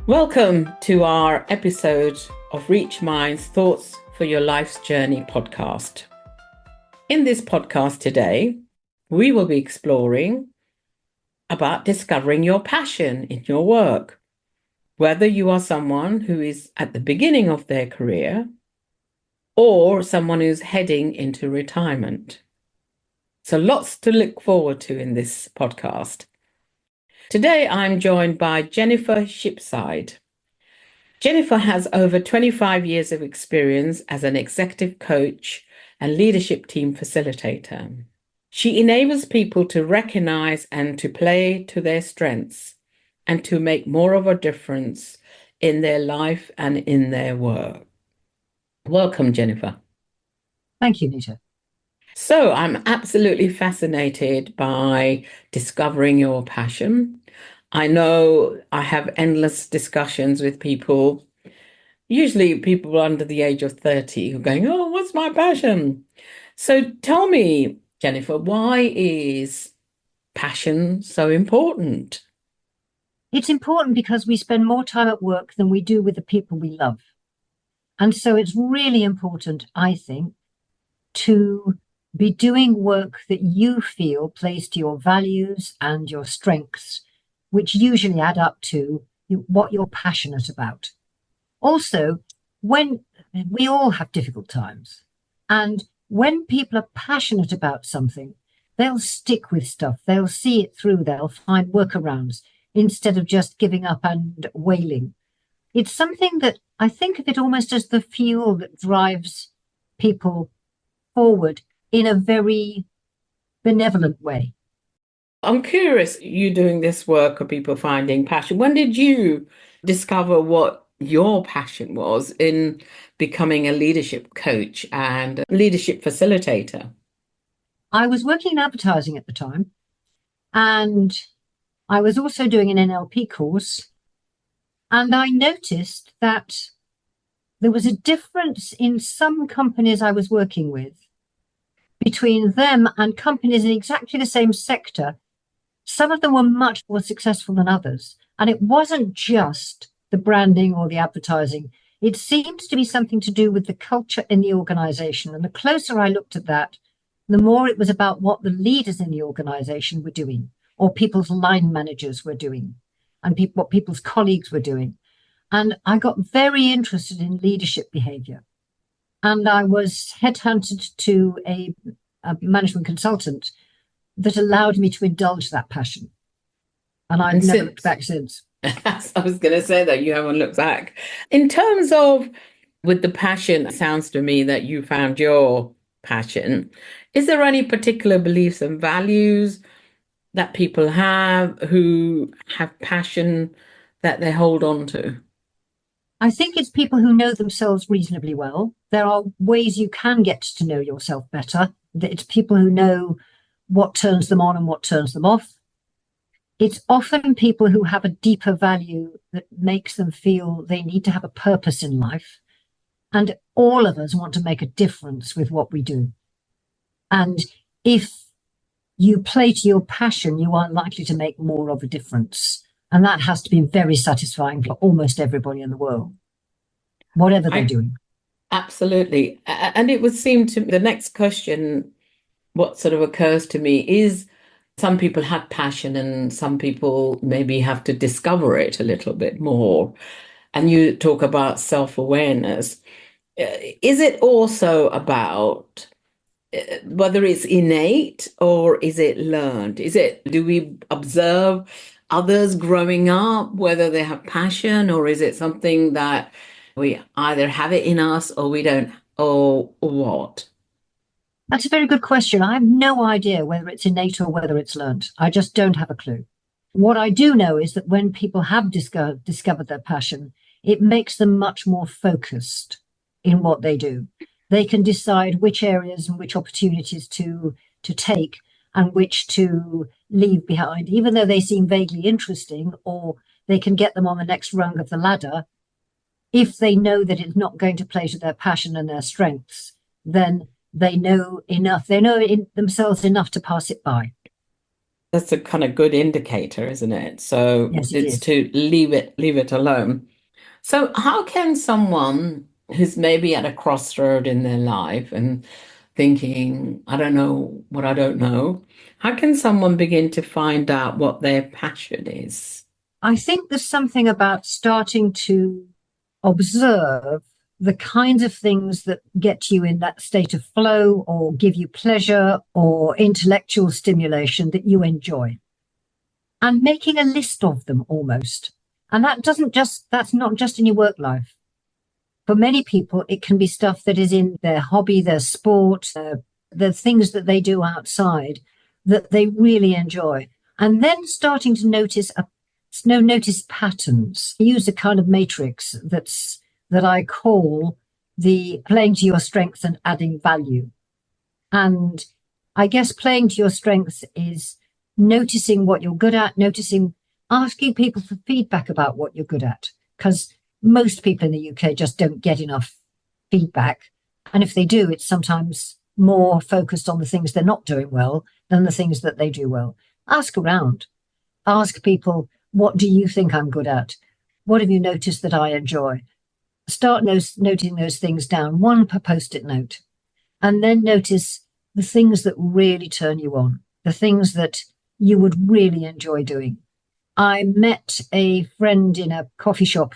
Welcome to our episode of Reachminds Thoughts for Your Life's Journey podcast. In this podcast today, we will be exploring about discovering your passion in your work, whether you are someone who is at the beginning of their career or someone who's heading into retirement. So lots to look forward to in this podcast. Today, I'm joined by Jennifer Shipside. Jennifer has over 25 years of experience as an executive coach and leadership team facilitator. She enables people to recognize and to play to their strengths and to make more of a difference in their life and in their work. Welcome, Jennifer. Thank you, Nita. So I'm absolutely fascinated by discovering your passion. I know I have endless discussions with people, usually people under the age of 30 who are going, oh, what's my passion? So tell me, Jennifer, why is passion so important? It's important because we spend more time at work than we do with the people we love. And so it's really important, I think, to be doing work that you feel plays to your values and your strengths, which usually add up to what you're passionate about. Also, when we all have difficult times, and when people are passionate about something, they'll stick with stuff, they'll see it through, they'll find workarounds instead of just giving up and wailing. It's something that I think of it almost as the fuel that drives people forward in a very benevolent way. I'm curious, you doing this work of people finding passion. When did you discover what your passion was in becoming a leadership coach and leadership facilitator? I was working in advertising at the time, and I was also doing an NLP course, and I noticed that there was a difference in some companies I was working with between them and companies in exactly the same sector. Some of them were much more successful than others. And it wasn't just the branding or the advertising. It seemed to be something to do with the culture in the organization. And the closer I looked at that, the more it was about what the leaders in the organization were doing, or people's line managers were doing, and what people's colleagues were doing. And I got very interested in leadership behavior. And I was headhunted to a management consultant that allowed me to indulge that passion. And I've never looked back since. I was going to say that you haven't looked back. In terms of with the passion, it sounds to me that you found your passion. Is there any particular beliefs and values that people have who have passion that they hold on to? I think it's people who know themselves reasonably well. There are ways you can get to know yourself better. It's people who know what turns them on and what turns them off. It's often people who have a deeper value that makes them feel they need to have a purpose in life. And all of us want to make a difference with what we do. And if you play to your passion, you are likely to make more of a difference. And that has to be very satisfying for almost everybody in the world, whatever they're doing. Absolutely. And it would seem to me the next question, what sort of occurs to me is some people have passion and some people maybe have to discover it a little bit more. And you talk about self-awareness. Is it also about whether it's innate or is it learned? Do we observe others growing up, whether they have passion, or is it something that we either have it in us or we don't, or what? That's a very good question. I have no idea whether it's innate or whether it's learned. I just don't have a clue. What I do know is that when people have discovered their passion, it makes them much more focused in what they do. They can decide which areas and which opportunities to take and which to leave behind, even though they seem vaguely interesting, or they can get them on the next rung of the ladder. If they know that it's not going to play to their passion and their strengths, then they know enough. They know in themselves enough to pass it by. That's a kind of good indicator, isn't it? So Yes, it it's is. to leave it alone. So how can someone who's maybe at a crossroad in their life and thinking, I don't know what I don't know, how can someone begin to find out what their passion is? I think there's something about starting to observe the kinds of things that get you in that state of flow or give you pleasure or intellectual stimulation that you enjoy, and making a list of them almost. And that's not just in your work life. For many people, it can be stuff that is in their hobby, their sport, the things that they do outside that they really enjoy. And then starting to notice patterns. I use a kind of matrix that I call the playing to your strengths and adding value. And I guess playing to your strengths is noticing what you're good at, asking people for feedback about what you're good at. Because most people in the UK just don't get enough feedback. And if they do, it's sometimes more focused on the things they're not doing well than the things that they do well. Ask around. Ask people, what do you think I'm good at? What have you noticed that I enjoy? Start noting those things down, one per post-it note, and then notice the things that really turn you on, the things that you would really enjoy doing. I met a friend in a coffee shop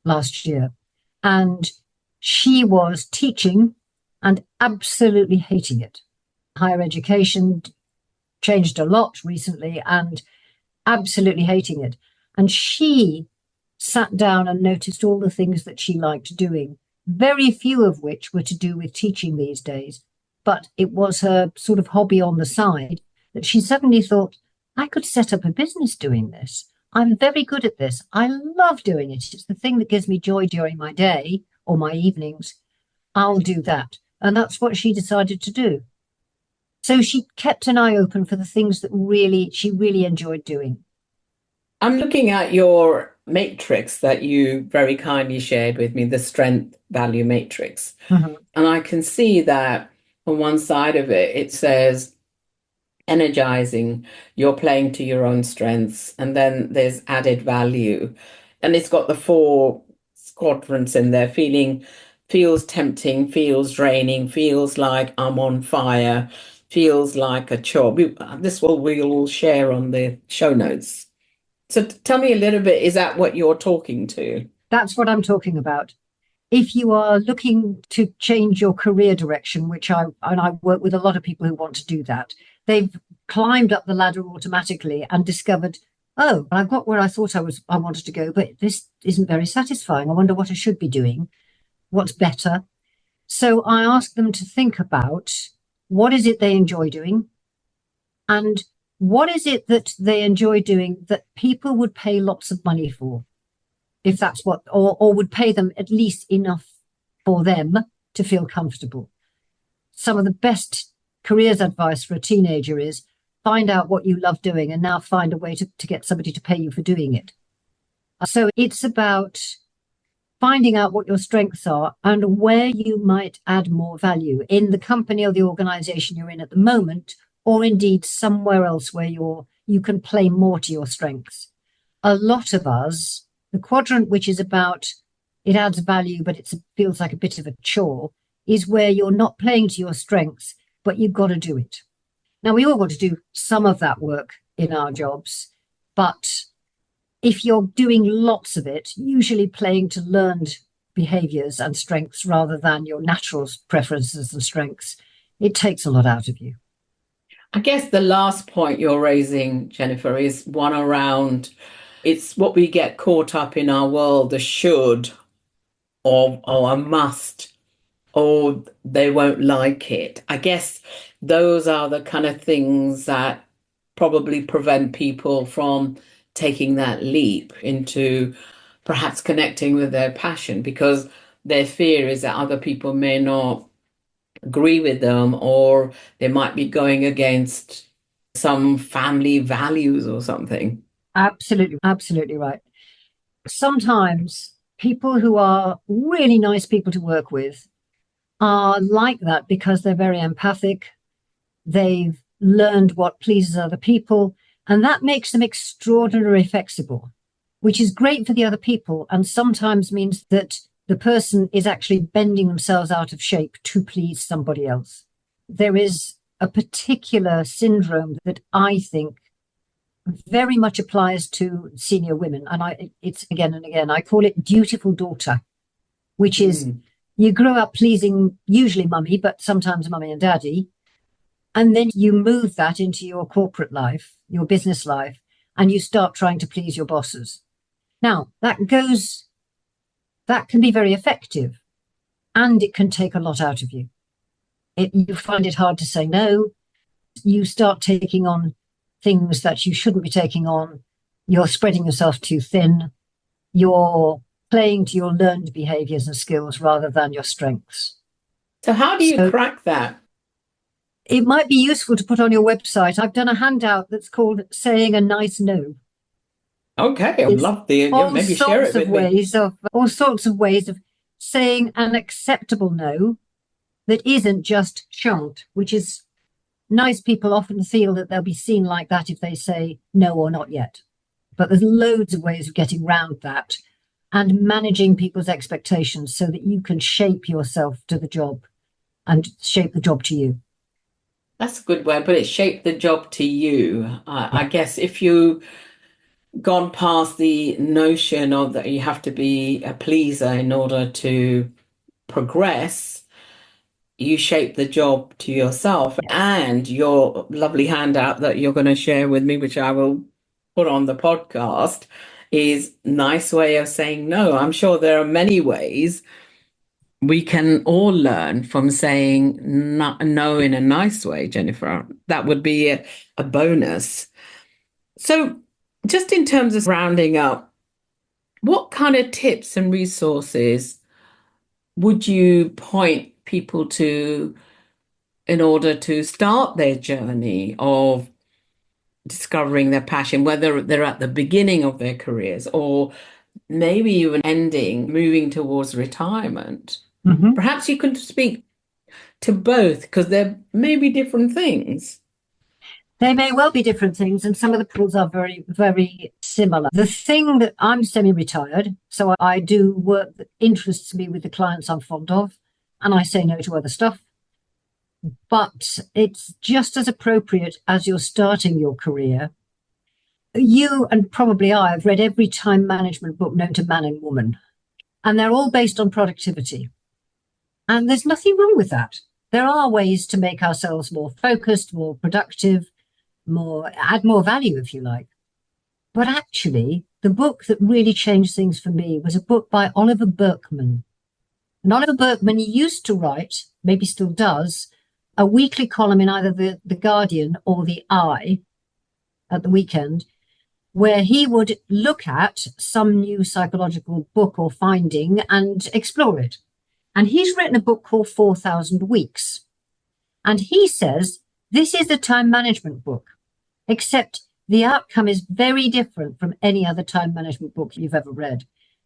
last year, and she was teaching and absolutely hating it. Higher education changed a lot recently and absolutely hating it. And she sat down and noticed all the things that she liked doing, very few of which were to do with teaching these days. But it was her sort of hobby on the side that she suddenly thought, I could set up a business doing this. I'm very good at this. I love doing it. It's the thing that gives me joy during my day or my evenings. I'll do that. And that's what she decided to do. So she kept an eye open for the things that she really enjoyed doing. I'm looking at your matrix that you very kindly shared with me, the strength value matrix. Mhm. And I can see that on one side of it, it says energizing, you're playing to your own strengths, and then there's added value. And it's got the four quadrants in there, feels tempting, feels draining, feels like I'm on fire, feels like a chore. We'll all share on the show notes. So tell me a little bit, is that what you're talking to? That's what I'm talking about. If you are looking to change your career direction, and I work with a lot of people who want to do that, they've climbed up the ladder automatically and discovered, oh, I've got where I thought I wanted to go, but this isn't very satisfying. I wonder what I should be doing. What's better? So I ask them to think about what is it they enjoy doing and what is it that they enjoy doing that people would pay lots of money for, if that's or would pay them at least enough for them to feel comfortable. Some of the best careers advice for a teenager is find out what you love doing and now find a way to get somebody to pay you for doing it. So it's about finding out what your strengths are and where you might add more value in the company or the organization you're in at the moment, or indeed somewhere else where you can play more to your strengths. A lot of us, the quadrant which is about it adds value, but it feels like a bit of a chore, is where you're not playing to your strengths, but you've got to do it. Now, we all want to do some of that work in our jobs, but if you're doing lots of it, usually playing to learned behaviors and strengths rather than your natural preferences and strengths, it takes a lot out of you. I guess the last point you're raising, Jennifer, is one around it's what we get caught up in our world, the should or a must, or they won't like it. I guess those are the kind of things that probably prevent people from taking that leap into perhaps connecting with their passion because their fear is that other people may not agree with them or they might be going against some family values or something. Absolutely, absolutely right. Sometimes people who are really nice people to work with are like that because they're very empathic. They've learned what pleases other people, and that makes them extraordinarily flexible, which is great for the other people and sometimes means that the person is actually bending themselves out of shape to please somebody else. There is a particular syndrome that I think very much applies to senior women, and it's again and again, I call it dutiful daughter, which is you grow up pleasing usually mummy, but sometimes mummy and daddy, and then you move that into your corporate life, your business life, and you start trying to please your bosses. Now, that can be very effective, and it can take a lot out of you. You find it hard to say no. You start taking on things that you shouldn't be taking on. You're spreading yourself too thin. You're playing to your learned behaviors and skills rather than your strengths. So how do you crack that? It might be useful to put on your website. I've done a handout that's called Saying a Nice No. Okay, I'd love the maybe share it with me. All sorts of ways of saying an acceptable no that isn't just shan't, which is nice people often feel that they'll be seen like that if they say no or not yet. But there's loads of ways of getting around that and managing people's expectations so that you can shape yourself to the job and shape the job to you. That's a good word, but it shaped the job to you. I guess if you gone past the notion of that you have to be a pleaser in order to progress, you shape the job to yourself. And your lovely handout that you're going to share with me, which I will put on the podcast, is nice way of saying no. I'm sure there are many ways we can all learn from saying no in a nice way, Jennifer. That would be a bonus. So just in terms of rounding up, what kind of tips and resources would you point people to in order to start their journey of discovering their passion, whether they're at the beginning of their careers or maybe even ending, moving towards retirement? Mm-hmm. Perhaps you can speak to both because there may be different things. They may well be different things, and some of the pools are very, very similar. The thing that I'm semi-retired, so I do work that interests me with the clients I'm fond of, and I say no to other stuff. But it's just as appropriate as you're starting your career. You and probably I have read every time management book known to man and woman, and they're all based on productivity. And there's nothing wrong with that. There are ways to make ourselves more focused, more productive, add more value, if you like. But actually, the book that really changed things for me was a book by Oliver Burkeman. And Oliver Burkeman used to write, maybe still does, a weekly column in either the Guardian or the Eye at the weekend, where he would look at some new psychological book or finding and explore it. And he's written a book called 4,000 Weeks. And he says, this is a time management book, except the outcome is very different from any other time management book you've ever read.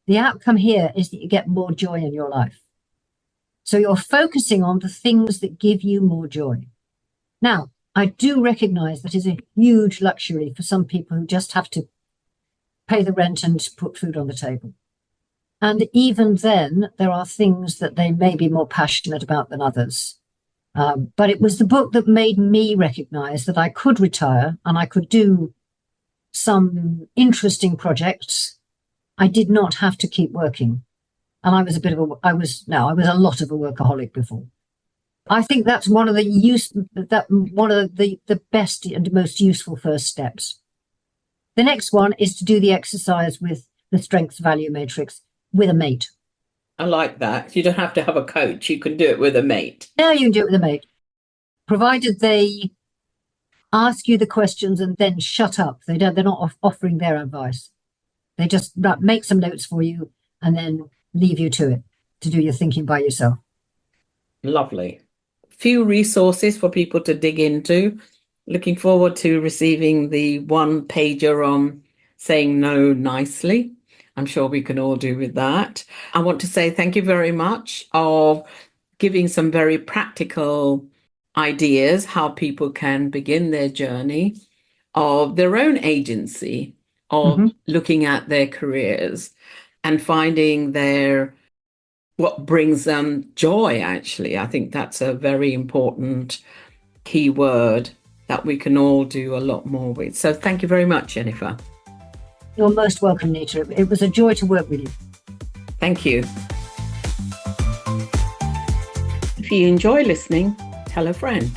The outcome here is that you get more joy in your life. So you're focusing on the things that give you more joy. Now, I do recognize that is a huge luxury for some people who just have to pay the rent and put food on the table. And even then, there are things that they may be more passionate about than others. But it was the book that made me recognize that I could retire and I could do some interesting projects. I did not have to keep working. And I was a lot of a workaholic before. I think that's one of the best and most useful first steps. The next one is to do the exercise with the strengths value matrix with a mate. I like that. You don't have to have a coach. You can do it with a mate. No, you can do it with a mate, provided they ask you the questions and then shut up. They're not offering their advice. They just make some notes for you and then leave you to it to do your thinking by yourself. Lovely. Few resources for people to dig into. Looking forward to receiving the one-pager on saying no nicely. I'm sure we can all do with that. I want to say thank you very much of giving some very practical ideas how people can begin their journey of their own agency of looking at their careers and finding what brings them joy, actually. I think that's a very important key word that we can all do a lot more with. So thank you very much, Jennifer. You're most welcome, Nita. It was a joy to work with you. Thank you. If you enjoy listening, tell a friend.